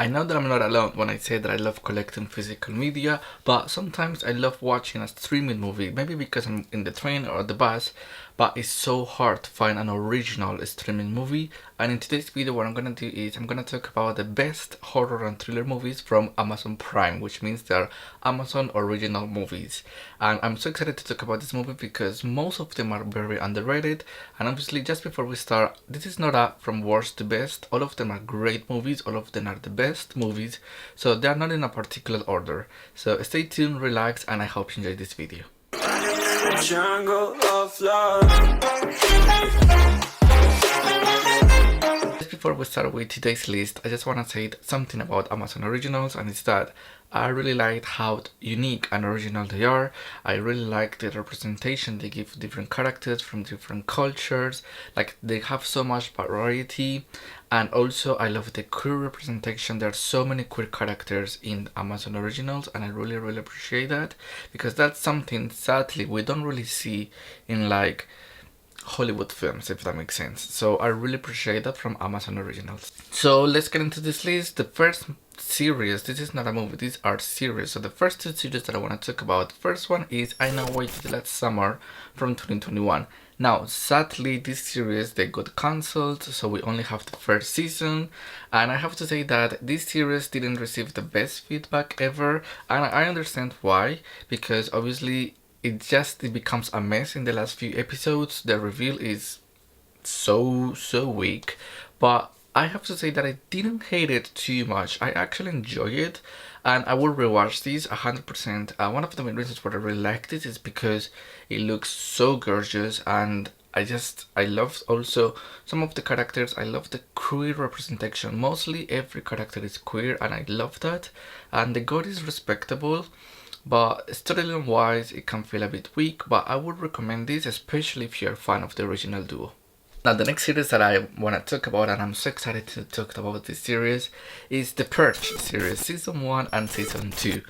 I know that I'm not alone when I say that I love collecting physical media, but sometimes I love watching a streaming movie, maybe because I'm in the train or the bus, but it's so hard to find an original streaming movie. And in today's video, what I'm gonna do is I'm gonna talk about the best horror and thriller movies from Amazon Prime, which means they're Amazon original movies. And I'm so excited to talk about this movie because most of them are very underrated. And obviously, just before we start, this is not a from worst to best. All of them are great movies, all of them are the best movies, so they are not in a particular order. So stay tuned, relax, and I hope you enjoy this video. Jungle of love. Just before we start with today's list, I just want to say something about Amazon Originals, and it's that I really like how unique and original they are. I really like the representation they give different characters from different cultures. Like, they have so much variety, and also I love the queer representation. There are so many queer characters in Amazon Originals, and I really appreciate that, because that's something sadly we don't really see in like Hollywood films, if that makes sense. So I really appreciate that from Amazon Originals. So let's get into this list. The first series, this is not a movie, these are series. So the first two series that I want to talk about, the first one is I Know What You Did Last Summer from 2021. Now, sadly, this series, they got cancelled, so we only have the first season. And I have to say that this series didn't receive the best feedback ever. And I understand why, because obviously it becomes a mess in the last few episodes. The reveal is so weak, but I have to say that I didn't hate it too much. I actually enjoy it, and I will rewatch these 100%. One of the main reasons why I really like this is because it looks so gorgeous, and I love also some of the characters. I love the queer representation. Mostly every character is queer, and I love that. And the god is respectable, but storyline wise it can feel a bit weak, but I would recommend this, especially if you're a fan of the original duo. Now, the next series that I want to talk about, and I'm so excited to talk about this series, is the Purge series, season 1 and season 2.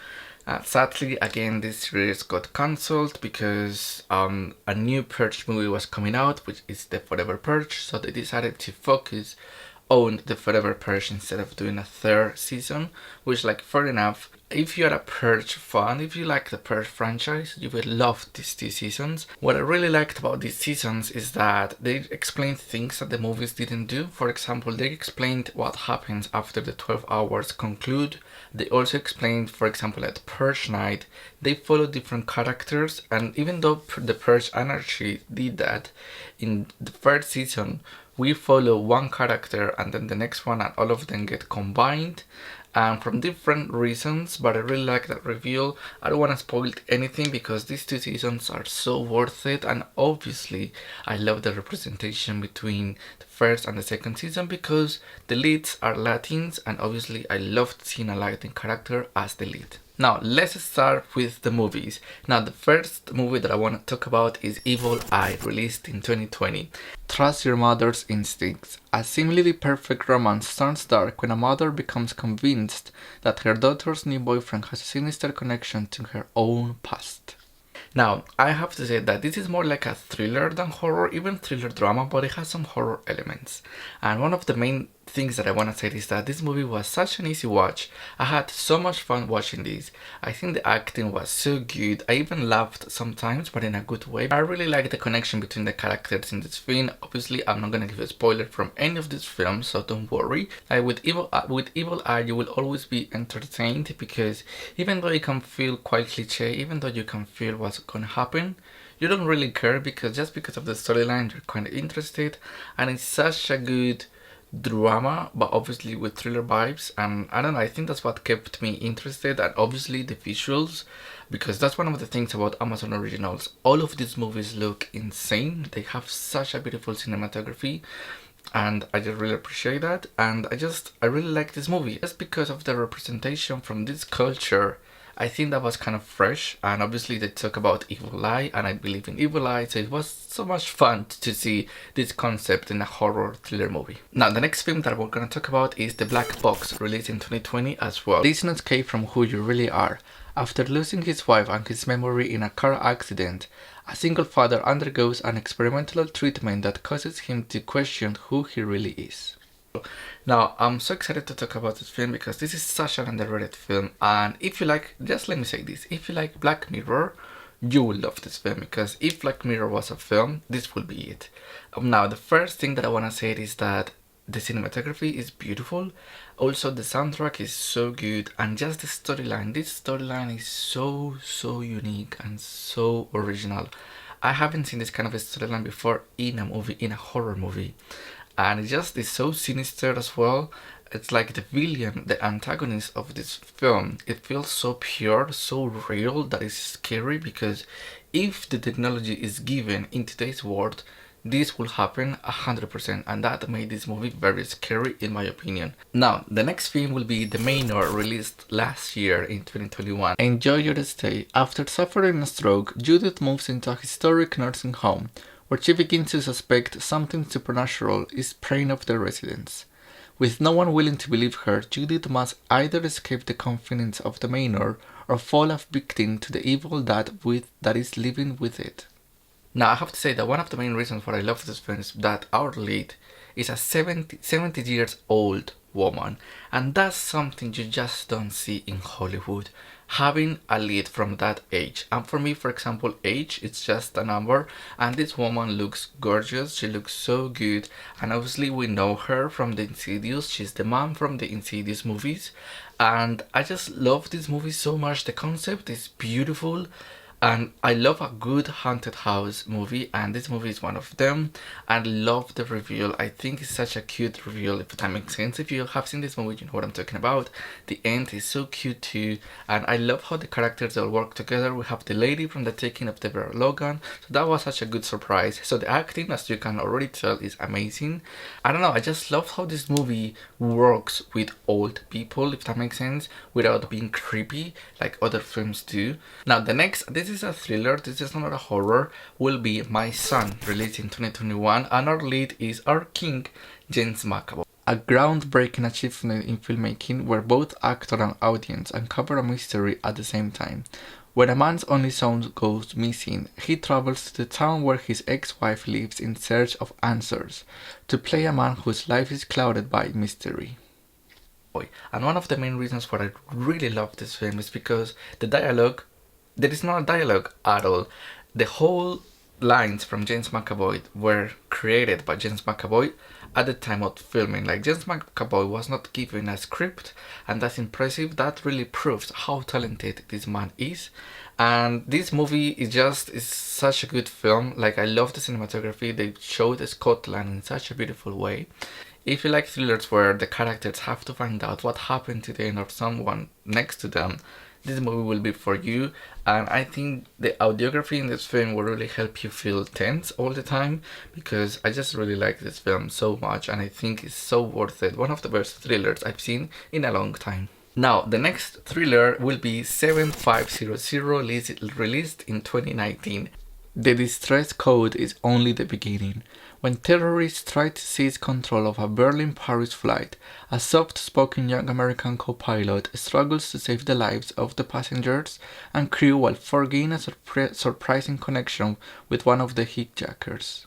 Sadly, again, this series got cancelled because a new Purge movie was coming out, which is the Forever Purge, so they decided to focus on the Forever Purge instead of doing a third season, which, like, fair enough. If you're a Purge fan, if you like the Purge franchise, you will love these 2 seasons. What I really liked about these seasons is that they explained things that the movies didn't do. For example, they explained what happens after the 12 hours conclude. They also explained, for example, at Purge Night, they follow different characters, and even though the Purge Anarchy did that, in the third season, we follow one character and then the next one, and all of them get combined, and from different reasons. But I really like that reveal. I don't want to spoil anything because these 2 seasons are so worth it, and obviously I love the representation between the first and the second season because the leads are Latins, and obviously I loved seeing a Latin character as the lead. Now, let's start with the movies. Now, the first movie that I want to talk about is Evil Eye, released in 2020. Trust your mother's instincts. A seemingly perfect romance turns dark when a mother becomes convinced that her daughter's new boyfriend has a sinister connection to her own past. Now, I have to say that this is more like a thriller than horror, even thriller drama, but it has some horror elements. And one of the main things that I want to say is that this movie was such an easy watch. I had so much fun watching this. I think the acting was so good. I even laughed sometimes, but in a good way. I really like the connection between the characters in this film. Obviously, I'm not going to give a spoiler from any of these films, so don't worry. With Evil Eye, you will always be entertained because even though it can feel quite cliche, even though you can feel what's going to happen, you don't really care because just because of the storyline, you're kind of interested, and it's such a good drama, but obviously with thriller vibes. And I don't know, I think that's what kept me interested, and obviously the visuals, because that's one of the things about Amazon Originals. All of these movies look insane. They have such a beautiful cinematography, and I just really appreciate that. And I really like this movie just because of the representation from this culture. I think that was kind of fresh, and obviously they talk about Evil Eye, and I believe in Evil Eye, so it was so much fun to see this concept in a horror thriller movie. Now, the next film that we're going to talk about is The Black Box, released in 2020 as well. Please don't escape from who you really are. After losing his wife and his memory in a car accident, a single father undergoes an experimental treatment that causes him to question who he really is. Now, I'm so excited to talk about this film because this is such an underrated film, and if you like, just let me say this, if you like Black Mirror, you will love this film, because if Black Mirror was a film, this will be it. Now, the first thing that I want to say is that the cinematography is beautiful, also the soundtrack is so good, and just the storyline, this storyline is so unique and so original. I haven't seen this kind of a storyline before in a movie, in a horror movie, and it just is so sinister as well. It's like the villain, the antagonist of this film, it feels so pure, so real, that is scary, because if the technology is given in today's world, this will happen 100%, and that made this movie very scary in my opinion. Now, the next film will be The Maynard, released last year in 2021. Enjoy your stay. After suffering a stroke, Judith moves into a historic nursing home, where she begins to suspect something supernatural is preying of the residents. With no one willing to believe her, Judith must either escape the confidence of the Maynard or fall a victim to the evil that is living with it. Now, I have to say that one of the main reasons why I love this film is that our lead is a 70 years old woman, and that's something you just don't see in Hollywood, having a lead from that age. And for me, for example, age it's just a number, and this woman looks gorgeous, she looks so good, and obviously we know her from the Insidious, she's the mom from the Insidious movies, and I just love this movie so much. The concept is beautiful, and I love a good haunted house movie, and this movie is one of them. I love the reveal. I think it's such a cute reveal, if that makes sense. If you have seen this movie, you know what I'm talking about. The end is so cute too, and I love how the characters all work together. We have the lady from The Taking of Deborah Logan, so that was such a good surprise. So the acting, as you can already tell, is amazing. I don't know, I just love how this movie works with old people, if that makes sense, without being creepy like other films do. Now, the next, this is a thriller, this is not a horror, will be My Son, released in 2021, and our lead is our king, James McAvoy. A groundbreaking achievement in filmmaking where both actor and audience uncover a mystery at the same time. When a man's only son goes missing, he travels to the town where his ex-wife lives in search of answers, to play a man whose life is clouded by mystery. And one of the main reasons why I really love this film is because the dialogue, there is not a dialogue at all. The whole lines from James McAvoy were created by James McAvoy at the time of filming. Like, James McAvoy was not given a script, and that's impressive. That really proves how talented this man is. And this movie is such a good film. Like, I love the cinematography. They showed Scotland in such a beautiful way. If you like thrillers where the characters have to find out what happened to them or someone next to them, this movie will be for you. And I think the audiography in this film will really help you feel tense all the time, because I just really like this film so much, and I think it's so worth it. One of the best thrillers I've seen in a long time. Now, the next thriller will be 7500, released in 2019. The distress code is only the beginning. When terrorists try to seize control of a Berlin-Paris flight, a soft-spoken young American co-pilot struggles to save the lives of the passengers and crew while forging a surprising connection with one of the hijackers.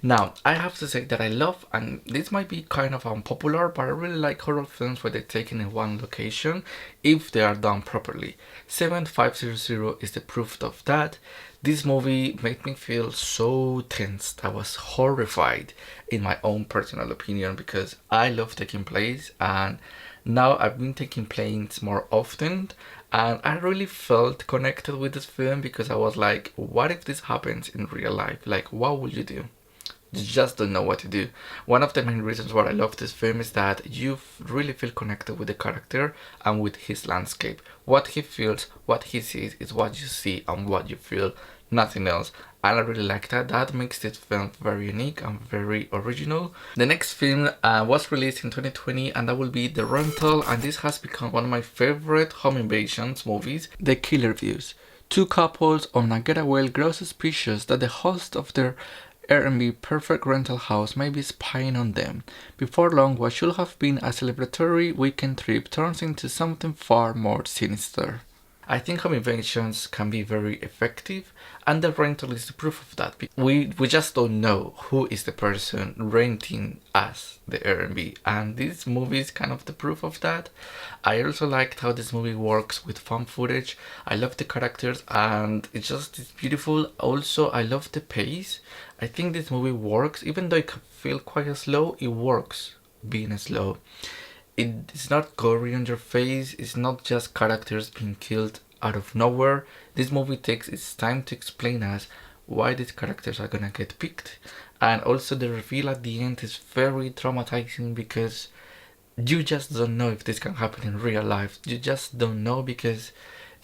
Now, I have to say that I love, and this might be kind of unpopular, but I really like horror films where they're taken in one location if they are done properly. 7500 is the proof of that. This movie made me feel so tense. I was horrified in my own personal opinion, because I love taking plays, and now I've been taking planes more often, and I really felt connected with this film, because I was like, what if this happens in real life? Like, what would you do? You just don't know what to do. One of the main reasons why I love this film is that you really feel connected with the character and with his landscape. What he feels, what he sees is what you see and what you feel, nothing else. And I really like that. That makes this film very unique and very original. The next film was released in 2020, and that will be The Rental, and this has become one of my favorite home invasions movies. The Killer Views. Two couples on a getaway grow suspicious that the host of their Airbnb perfect rental house may be spying on them. Before long, what should have been a celebratory weekend trip turns into something far more sinister. I think home invasions can be very effective, and the rental is the proof of that. We just don't know who is the person renting us the Airbnb, and this movie is kind of the proof of that. I also liked how this movie works with found footage. I love the characters, and it's beautiful. Also, I love the pace. I think this movie works, even though it can feel quite slow. It works being slow. It's not gory on your face. It's not just characters being killed out of nowhere. This movie takes its time to explain us why these characters are gonna get picked, and also the reveal at the end is very traumatizing because you just don't know if this can happen in real life. You just don't know, because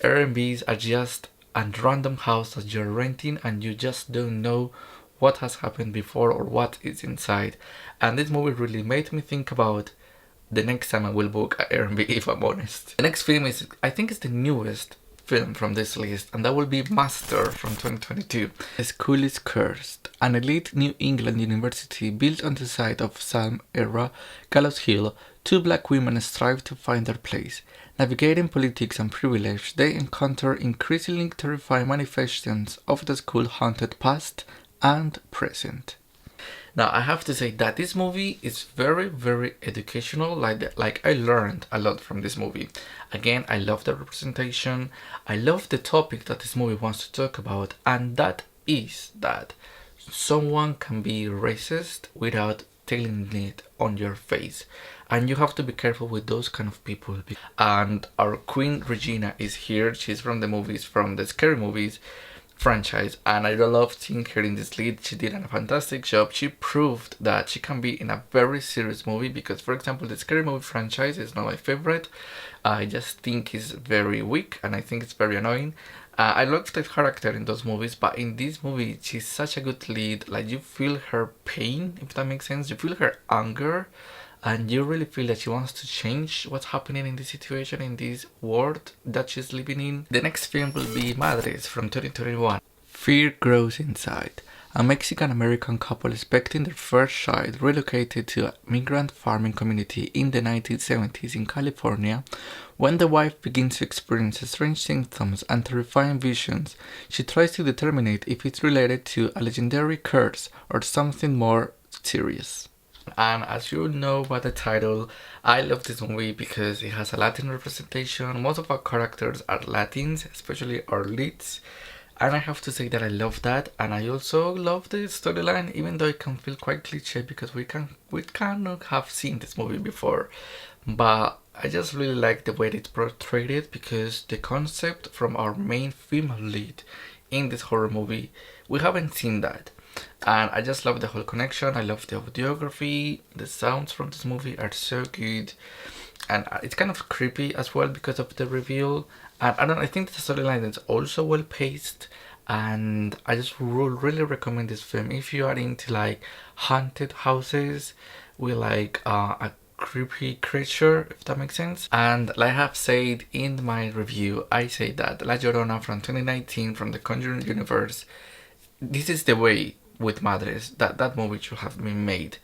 Airbnbs are just a random house that you're renting, and you just don't know what has happened before or what is inside. And this movie really made me think about the next time I will book an Airbnb, if I'm honest. The next film is, I think it's the newest film from this list, and that will be Master from 2022. The school is cursed. An elite New England university built on the site of Salem-era Gallows Hill, two black women strive to find their place. Navigating politics and privilege, they encounter increasingly terrifying manifestations of the school's haunted past and present. Now, I have to say that this movie is very, very educational. Like I learned a lot from this movie. Again, I love the representation. I love the topic that this movie wants to talk about, and that is that someone can be racist without telling it on your face. And you have to be careful with those kind of people. And our Queen Regina is here. She's from the scary movies franchise, and I love seeing her in this lead. She did a fantastic job. She proved that she can be in a very serious movie, because for example the scary movie franchise is not my favorite. I just think it's very weak, and I think it's very annoying. I love the character in those movies, but in this movie she's such a good lead. Like, you feel her pain, if that makes sense. You feel her anger, and you really feel that she wants to change what's happening in this situation, in this world that she's living in. The next film will be Madris from 2021. Fear grows inside. A Mexican-American couple expecting their first child relocated to a migrant farming community in the 1970s in California. When the wife begins to experience strange symptoms and terrifying visions, she tries to determine if it's related to a legendary curse or something more serious. And as you know by the title, I love this movie because it has a Latin representation. Most of our characters are Latins, especially our leads. And I have to say that I love that. And I also love the storyline, even though it can feel quite cliche because we cannot have seen this movie before. But I just really like the way it's portrayed it, because the concept from our main female lead in this horror movie, we haven't seen that. And I just love the whole connection. I love the audiography. The sounds from this movie are so good, and it's kind of creepy as well because of the reveal. And I think the storyline is also well paced, and I just really recommend this film if you are into like haunted houses with like a creepy creature, if that makes sense. And like I have said in my review, I say that La Llorona from 2019 from the Conjuring universe, this is the way with Madris that movie should have been made,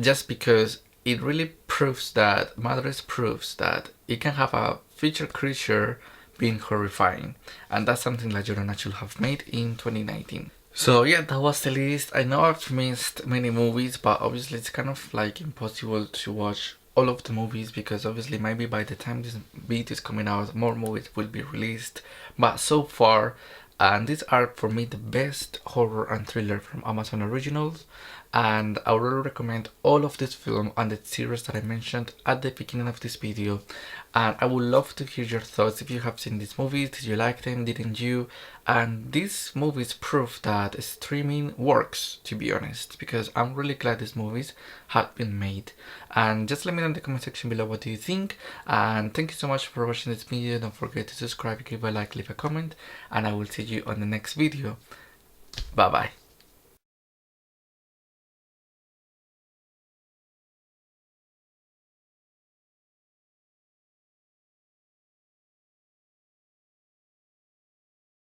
just because it really proves that Madris proves that it can have a featured creature being horrifying, and that's something La Llorona should have made in 2019. So yeah, that was the list. I know I've missed many movies, but obviously it's kind of like impossible to watch all of the movies, because obviously maybe by the time this video is coming out more movies will be released. But so far, and these are for me the best horror and thriller from Amazon Originals, and I would really recommend all of this film and the series that I mentioned at the beginning of this video. And I would love to hear your thoughts. If you have seen these movies, did you like them, didn't you? And these movies prove that streaming works, to be honest, because I'm really glad these movies have been made. And just let me know in the comment section below what do you think, and thank you so much for watching this video. Don't forget to subscribe, give a like, leave a comment, and I will see you on the next video. Bye bye.